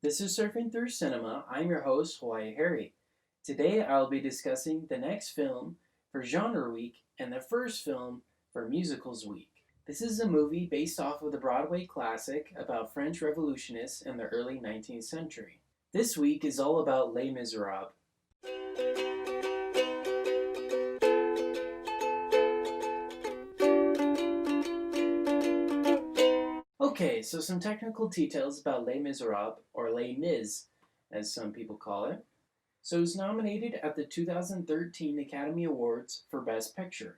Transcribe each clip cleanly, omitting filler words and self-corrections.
This is Surfing Through Cinema. I'm your host, Hawaii Harry. Today I'll be discussing the next film for Genre Week and the first film for Musicals Week. This is a movie based off of the Broadway classic about French revolutionists in the early 19th century. This week is all about Les Miserables. Okay, so some technical details about Les Miserables, or Les Mis, as some people call it. So it was nominated at the 2013 Academy Awards for Best Picture,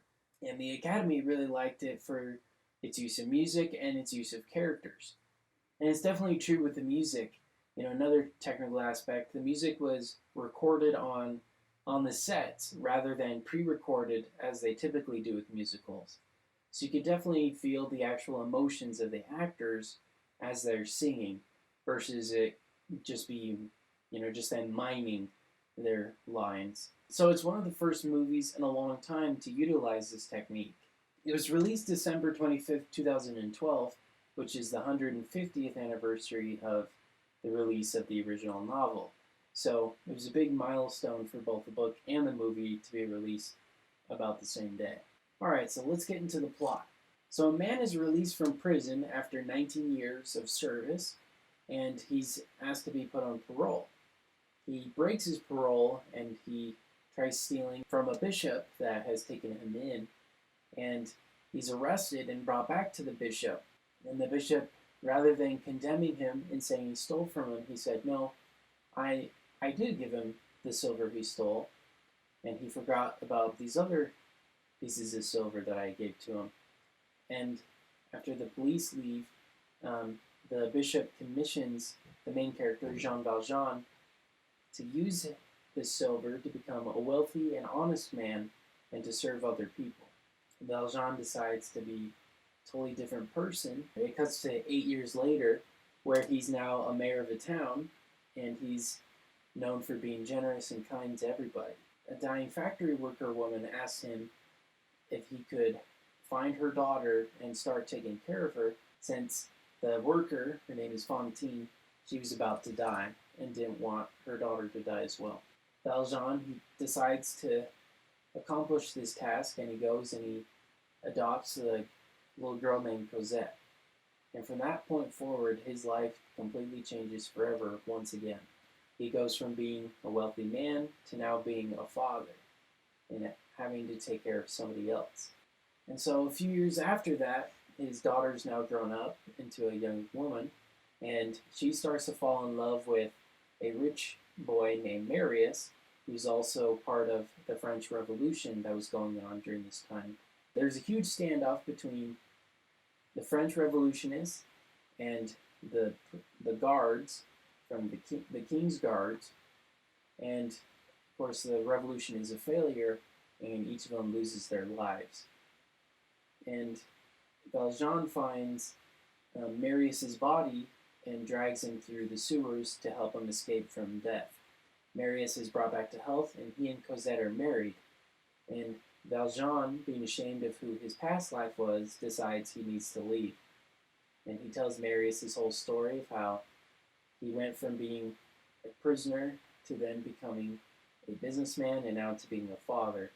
and the Academy really liked it for its use of music and its use of characters. And it's definitely true with the music. Another technical aspect, the music was recorded on the sets rather than pre-recorded as they typically do with musicals. So you could definitely feel the actual emotions of the actors as they're singing versus it just being, just them miming their lines. So it's one of the first movies in a long time to utilize this technique. It was released December 25th, 2012, which is the 150th anniversary of the release of the original novel. So it was a big milestone for both the book and the movie to be released about the same day. Alright, so let's get into the plot. So a man is released from prison after 19 years of service, and he's asked to be put on parole. He breaks his parole, and he tries stealing from a bishop that has taken him in, and he's arrested and brought back to the bishop. And the bishop, rather than condemning him and saying he stole from him, he said, no, I did give him the silver he stole, and he forgot about these other pieces of silver that I gave to him. And after the police leave, the bishop commissions the main character, Jean Valjean, to use this silver to become a wealthy and honest man and to serve other people. Valjean decides to be a totally different person. It cuts to 8 years later, where he's now a mayor of a town, and he's known for being generous and kind to everybody. A dying factory worker woman asks him if he could find her daughter and start taking care of her, since the worker, her name is Fantine, she was about to die and didn't want her daughter to die as well. Valjean, he decides to accomplish this task, and he goes and he adopts a little girl named Cosette. And from that point forward, his life completely changes forever once again. He goes from being a wealthy man to now being a father and having to take care of somebody else. And so a few years after that, his daughter's now grown up into a young woman, and she starts to fall in love with a rich boy named Marius, who's also part of the French Revolution that was going on during this time. There's a huge standoff between the French revolutionists and the guards from the King's Guards, and of course the revolution is a failure, and each of them loses their lives. And Valjean finds Marius's body and drags him through the sewers to help him escape from death. Marius is brought back to health, and he and Cosette are married. And Valjean, being ashamed of who his past life was, decides he needs to leave. And he tells Marius his whole story of how he went from being a prisoner to then becoming a businessman and now to being a father.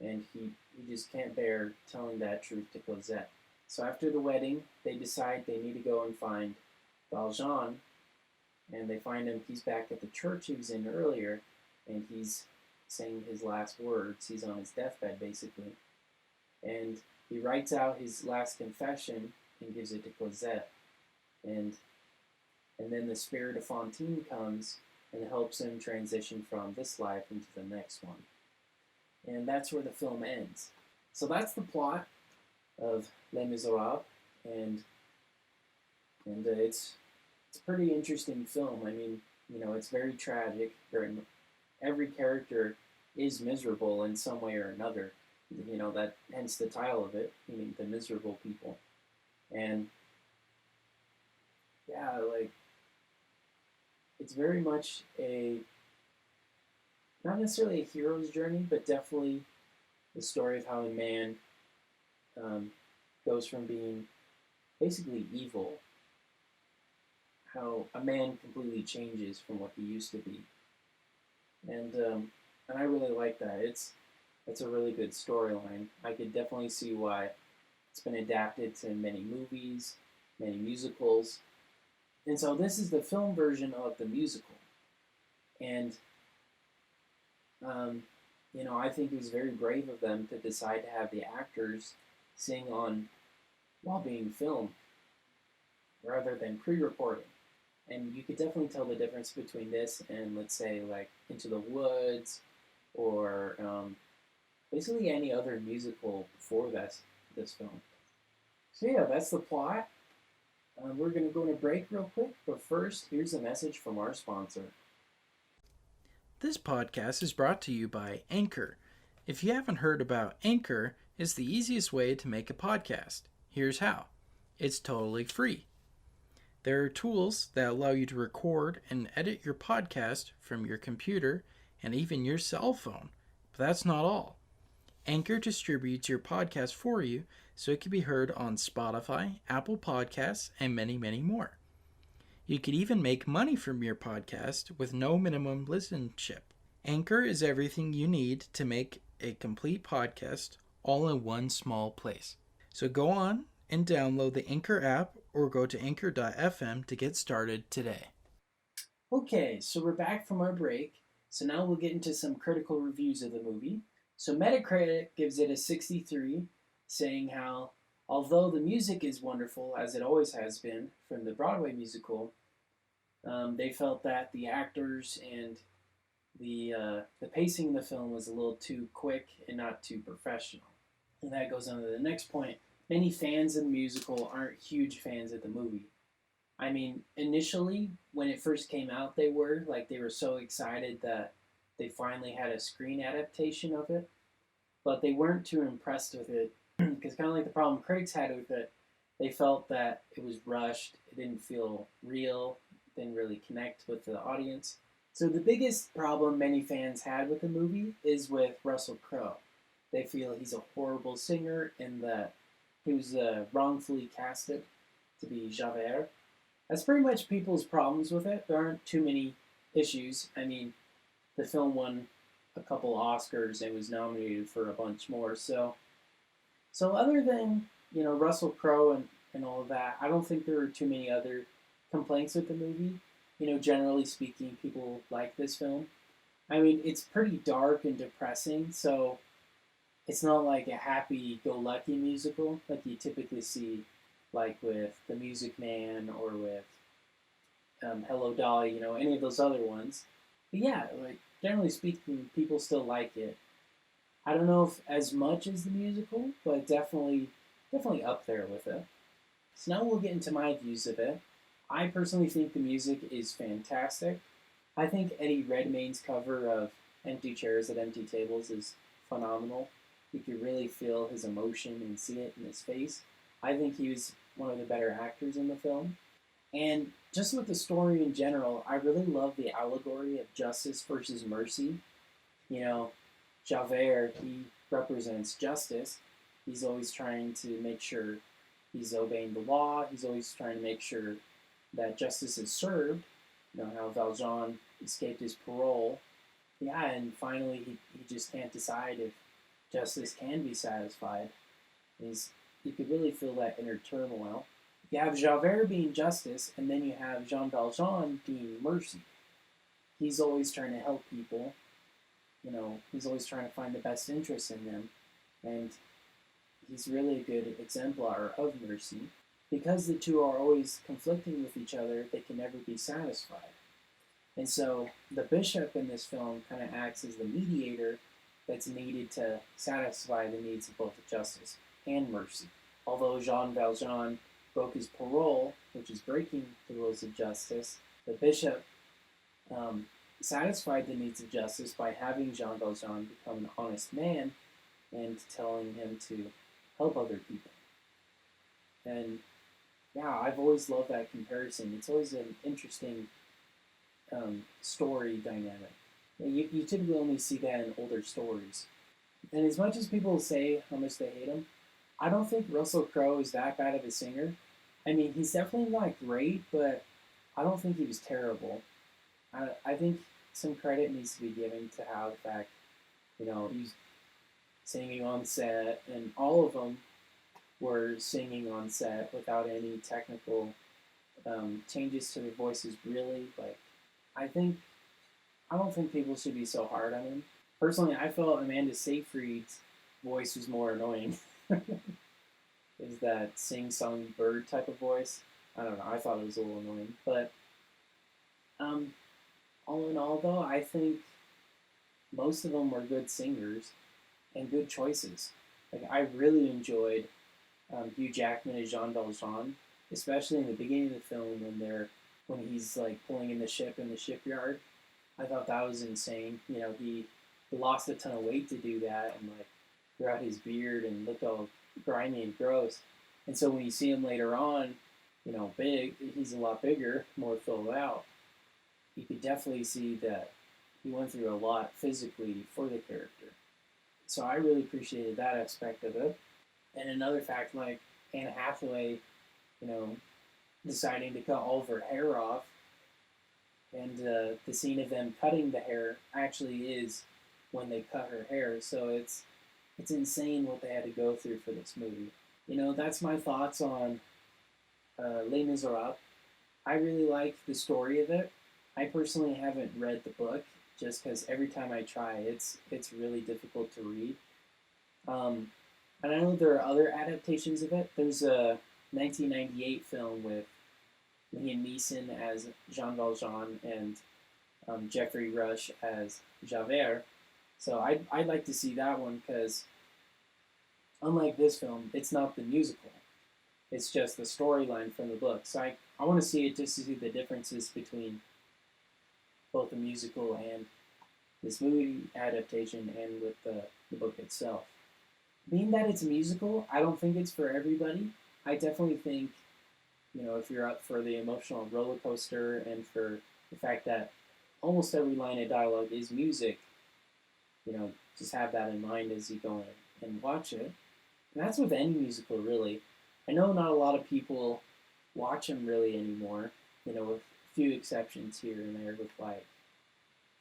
And he just can't bear telling that truth to Cosette. So after the wedding, they decide they need to go and find Valjean, and they find him. He's back at the church he was in earlier, and he's saying his last words. He's on his deathbed, basically. And he writes out his last confession and gives it to Cosette. And then the spirit of Fantine comes and helps him transition from this life into the next one. And that's where the film ends. So that's the plot of Les Miserables, and it's a pretty interesting film. I mean, it's very tragic. Every character is miserable in some way or another. That hence the title of it, meaning the miserable people. And yeah, it's very much not necessarily a hero's journey, but definitely the story of how a man goes from being basically evil, how a man completely changes from what he used to be, and I really like that. It's a really good storyline. I could definitely see why it's been adapted to many movies, many musicals, and so this is the film version of the musical. And um, I think it was very brave of them to decide to have the actors sing on while being filmed rather than pre-recording. And you could definitely tell the difference between this and, let's say, like Into the Woods or basically any other musical before this film. So yeah, that's the plot. We're going to go on a break real quick, but first, here's a message from our sponsor. This podcast is brought to you by Anchor. If you haven't heard about Anchor, it's the easiest way to make a podcast. Here's how. It's totally free. There are tools that allow you to record and edit your podcast from your computer and even your cell phone. But that's not all. Anchor distributes your podcast for you so it can be heard on Spotify, Apple Podcasts, and many, many more. You could even make money from your podcast with no minimum listenership. Anchor is everything you need to make a complete podcast all in one small place. So go on and download the Anchor app or go to anchor.fm to get started today. Okay, so we're back from our break. So now we'll get into some critical reviews of the movie. So Metacritic gives it a 63, saying how, although the music is wonderful, as it always has been from the Broadway musical, they felt that the actors and the pacing in the film was a little too quick and not too professional. And that goes on to the next point. Many fans of the musical aren't huge fans of the movie. I mean, initially, when it first came out, they were so excited that they finally had a screen adaptation of it, but they weren't too impressed with it because kind of like the problem critics had with it, they felt that it was rushed, it didn't feel real, didn't really connect with the audience. So the biggest problem many fans had with the movie is with Russell Crowe. They feel he's a horrible singer and that he was wrongfully casted to be Javert. That's pretty much people's problems with it. There aren't too many issues. I mean, the film won a couple Oscars and was nominated for a bunch more. So other than Russell Crowe and all of that, I don't think there are too many other complaints with the movie. Generally speaking, people like this film. I mean, it's pretty dark and depressing, so it's not like a happy-go-lucky musical like you typically see, like with The Music Man or with Hello Dolly, any of those other ones. But yeah, like generally speaking, people still like it. I don't know if as much as the musical, but definitely up there with it. So now we'll get into my views of it. I personally think the music is fantastic. I think Eddie Redmayne's cover of Empty Chairs at Empty Tables is phenomenal. You could really feel his emotion and see it in his face. I think he was one of the better actors in the film. And just with the story in general, I really love the allegory of justice versus mercy. Javert, he represents justice. He's always trying to make sure he's obeying the law. He's always trying to make sure that justice is served. How Valjean escaped his parole. Yeah, and finally he just can't decide if justice can be satisfied. You could really feel that inner turmoil. You have Javert being justice, and then you have Jean Valjean being mercy. He's always trying to help people. He's always trying to find the best interest in them. And he's really a good exemplar of mercy. Because the two are always conflicting with each other, they can never be satisfied. And so the bishop in this film kind of acts as the mediator that's needed to satisfy the needs of both justice and mercy. Although Jean Valjean broke his parole, which is breaking the rules of justice, the bishop satisfied the needs of justice by having Jean Valjean become an honest man and telling him to help other people. And yeah, I've always loved that comparison. It's always an interesting story dynamic. You typically only see that in older stories. And as much as people say how much they hate him, I don't think Russell Crowe is that bad of a singer. I mean, he's definitely not great, but I don't think he was terrible. I think some credit needs to be given to how the fact, he's singing on set, and all of them were singing on set without any technical changes to their voices. Really, like I think I don't think people should be so hard on him. Personally, I felt Amanda Seyfried's voice was more annoying. Is that sing-song bird type of voice? I don't know. I thought it was a little annoying, but um, all in all, though, I think most of them were good singers and good choices. Like I really enjoyed Hugh Jackman as Jean Valjean, especially in the beginning of the film when he's like pulling in the ship in the shipyard. I thought that was insane. He lost a ton of weight to do that, and like grew out his beard and looked all grimy and gross. And so when you see him later on, he's a lot bigger, more filled out. You could definitely see that he went through a lot physically for the character. So I really appreciated that aspect of it. And another fact, like Anne Hathaway, you know, deciding to cut all of her hair off, and the scene of them cutting the hair actually is when they cut her hair. So it's insane what they had to go through for this movie. That's my thoughts on Les Miserables. I really like the story of it. I personally haven't read the book just because every time I try, it's really difficult to read. And I know there are other adaptations of it. There's a 1998 film with Liam Neeson as Jean Valjean and Jeffrey Rush as Javert. So I'd like to see that one because, unlike this film, it's not the musical. It's just the storyline from the book. So I want to see it just to see the differences between both the musical and this movie adaptation and with the book itself. Being that it's a musical, I don't think it's for everybody. I definitely think, if you're up for the emotional roller coaster and for the fact that almost every line of dialogue is music, just have that in mind as you go in and watch it. And that's with any musical, really. I know not a lot of people watch them really anymore, with a few exceptions here and there with like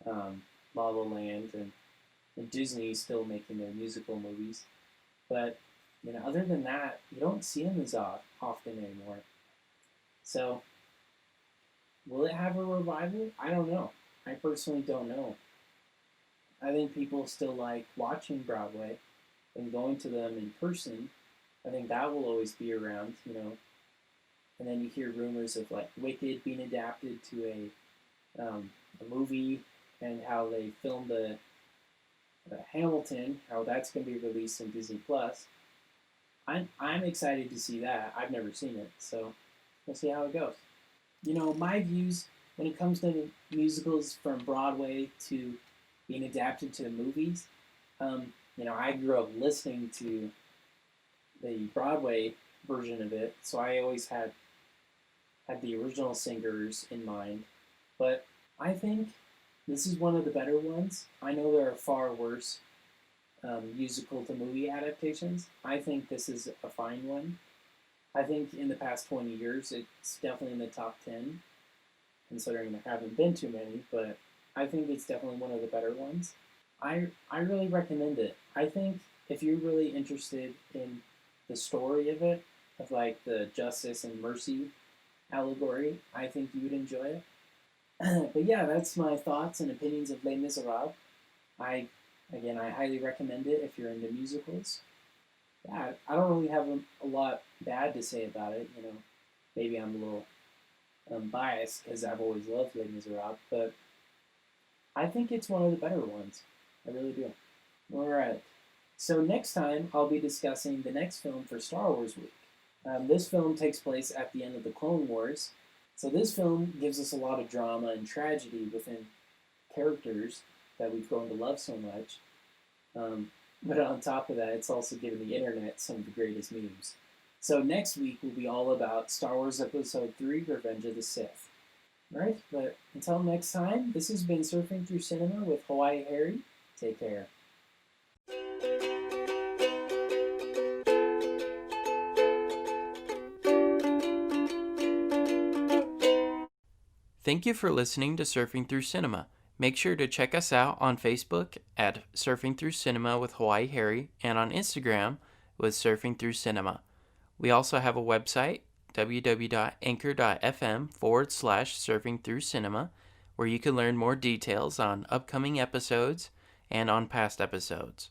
La La Land and Disney still making their musical movies. But, other than that, you don't see them as often anymore. So, will it have a revival? I don't know. I personally don't know. I think people still like watching Broadway and going to them in person. I think that will always be around, And then you hear rumors of like Wicked being adapted to a movie, and how they filmed the Hamilton, how that's going to be released in Disney Plus. I'm excited to see that. I've never seen it, so we'll see how it goes. My views when it comes to musicals from Broadway to being adapted to the movies. I grew up listening to the Broadway version of it, so I always had the original singers in mind. But I think this is one of the better ones. I know there are far worse musical to movie adaptations. I think this is a fine one. I think in the past 20 years, it's definitely in the top 10, considering there haven't been too many, but I think it's definitely one of the better ones. I really recommend it. I think if you're really interested in the story of it, of like the justice and mercy allegory, I think you would enjoy it. But yeah, that's my thoughts and opinions of Les Miserables. I highly recommend it if you're into musicals. Yeah, I don't really have a lot bad to say about it. Maybe I'm a little biased because I've always loved Les Miserables, but I think it's one of the better ones. I really do. All right. So next time I'll be discussing the next film for Star Wars Week. This film takes place at the end of the Clone Wars. So this film gives us a lot of drama and tragedy within characters that we've grown to love so much. But on top of that, it's also given the internet some of the greatest memes. So next week will be all about Star Wars Episode 3, Revenge of the Sith. Alright, but until next time, this has been Surfing Through Cinema with Hawaii Harry. Take care. Thank you for listening to Surfing Through Cinema. Make sure to check us out on Facebook at Surfing Through Cinema with Hawaii Harry and on Instagram with Surfing Through Cinema. We also have a website, www.anchor.fm/Surfing Through Cinema, where you can learn more details on upcoming episodes and on past episodes.